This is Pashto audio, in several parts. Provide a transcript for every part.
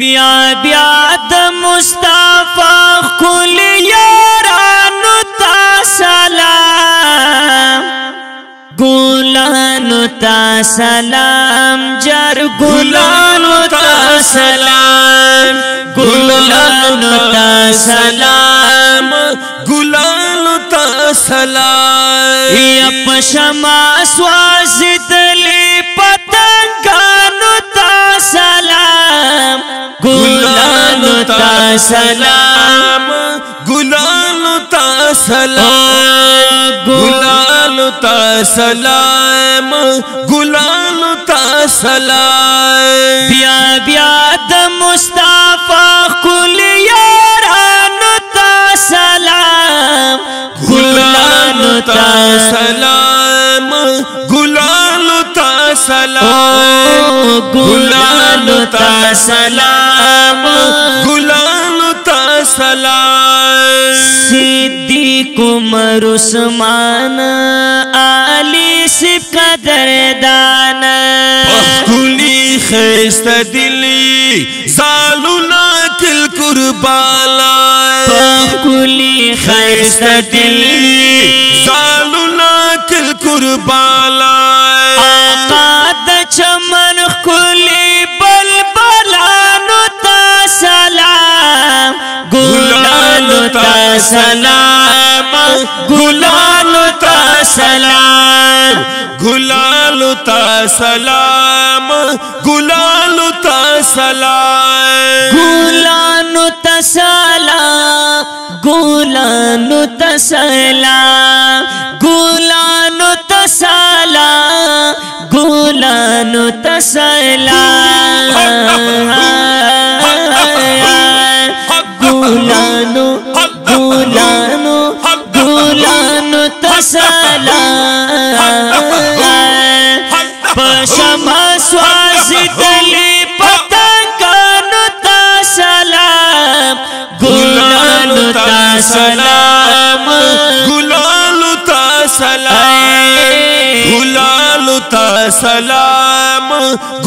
بیا بیا د مصطفی خل یارانو تا سلام ګلانو تا سلام جر ګلانو تا سلام ګلانو تا سلام ګلانو تا سلام یا پشما سوازدلی پتنګانو تا سلام ګلانو تا سلام ګلانو تا سلام ګلانو تا سلام ګلانو تا سلام بیا بیا د مصطفی خل یارانو تا سلام ګلانو تا سلام ګلانو تا سلام ګلانو تا سلام ګلانو تا سلام صدیق عمر عثمان علی سب قدردان پخکلی خیست دلی زالونا کل قربانا پخکلی خیست دلی زالونا کل قربانا آقا د چمن خلی بلبلانو تا سلام ګلانو تا سلام ګلانو تا سلام ګلانو تا سلام ګلانو تا سلام ګلانو تا سلام ګلانو تا سلام ګلانو تا سلام ګلانو تا سلام ګلانو ګلانو ګلانو تا سلام پشما سوازدلی پتنګانو تا سلام ګلانو تا سلام ګلانو تا سلام ګلانو تا سلام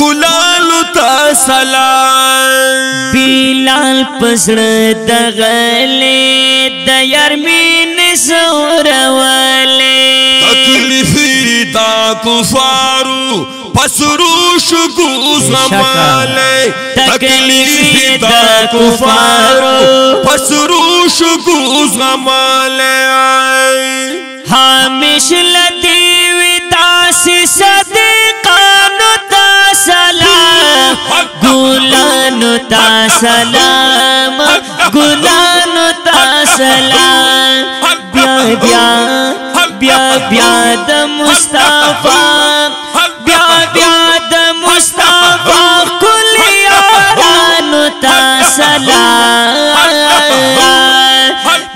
ګلانو تا سلام بلال پسړ دغله د یارمین زورواله تکلیفی دا کفارو پسرو شکو زماله تکلیفی دا کفارو پسرو شکو زماله همیش لدیوی داسی صدیقانو تا سلام ګلانو تا سلام ګلانو تا سلام بیا بیا بیا بیا د مصطفی بیا بیا د مصطفی خل یارانو تا سلام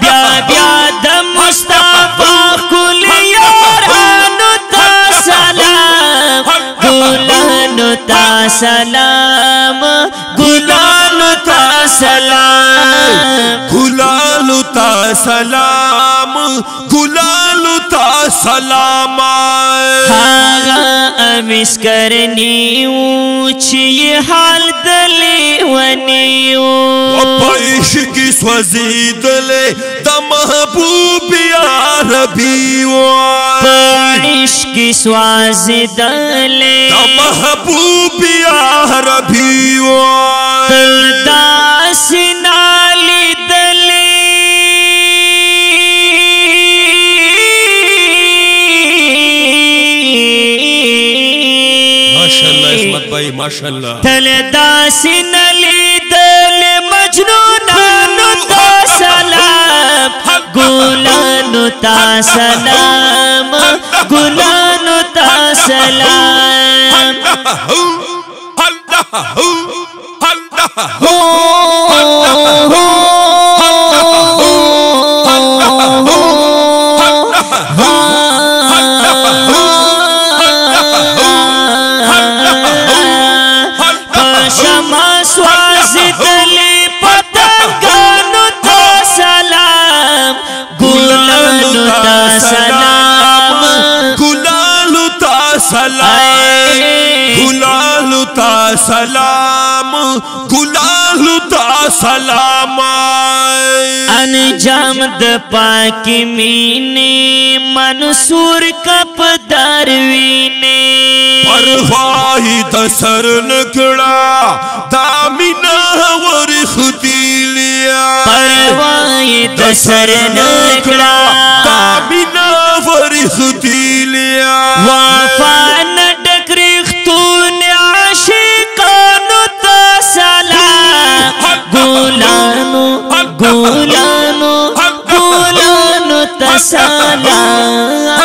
بیا بیا د مصطفی خل یارانو تا سلام ګلانو تا سلام ګلانو تا سلام ګلانو تا سلام ګلانو تا سلام هاغه امیس کرنیو چې حال دلی ونیو پایش کی سوزیدلې د محبوب یا ربي پایش کی سوازدلې د محبوب یا ربي تل داسنالی دلی ماشاءالله عصمت بھائی ماشاءالله تل داسنالی دلی مجنونانو تا سلام ګلانو تا سلام ګلانو تا سلام پشما سوازدلی پتنګانو تا سلام ګلانو تا سلام ګلانو تا سلام ګلانو تا سلام ګلانو गुलालु ता सलाम अंजाम द पाकी मीने मंसूर कपदार वीने परवाही दसर नकड़ा दामिना वर खुदिलिया परवाही दसर नकड़ा दामिना वर खुदिलिया वफा न डकरिख तूने आशिकानु ता सलाम गुलानो गुलानो गुलानो ता सलाम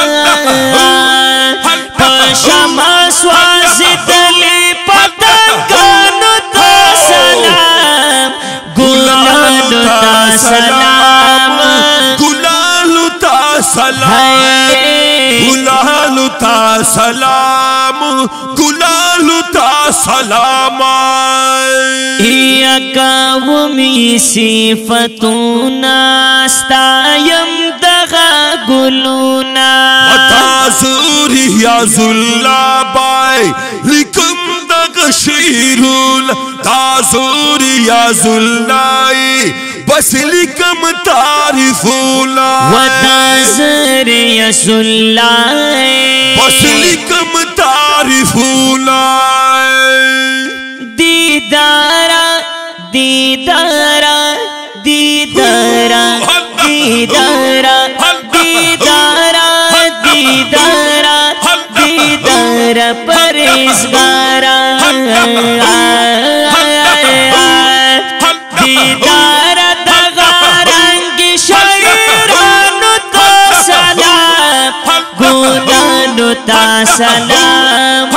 पशमा स्वाजिदली पतंगानु ता सलाम गुलानो ता सलाम गुलालु ता सलाम गुलालु ता सलाम गुलालु ता सलाम यकावमी सिफतुना स्तायम दगा गुलुना ताज़ुरी या जुल्ला बाय लिकम दग शीरुल ताज़ुरी या जुल्लाई बस लिकम तारिफुला वताज़र यसुल्लाए बस लिकम तारिफुला दीदारा दीदारा दीदारा दीदारा दीदारा दीदारा दीदारा परेशगारा दीदारा दगारंगी शायरानु ता सलाम गुलानु ता सलाम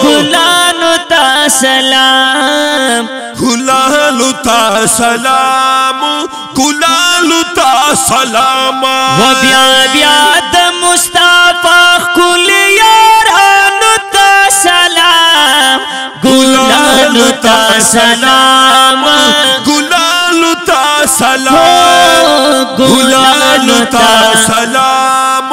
गुलानु ता सलाम गुलालु ता सलाम गुलालु ता सलाम वब्याद मुस्ताफा कुल यारानु ता सलाम गुलानु ता सलाम गुलालु ता सलाम गुलालु ता सलाम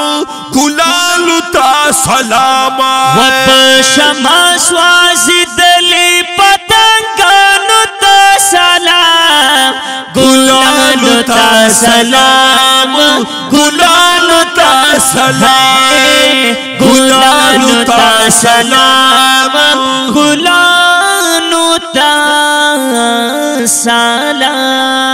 गुलालु ता सलाम वपशमा स्वाजिदली पतंगानु ता सलाम गुलानु ता सलाम गुलालु ता सलाम गुलानु ता सलाम गुलानु ता सलाम।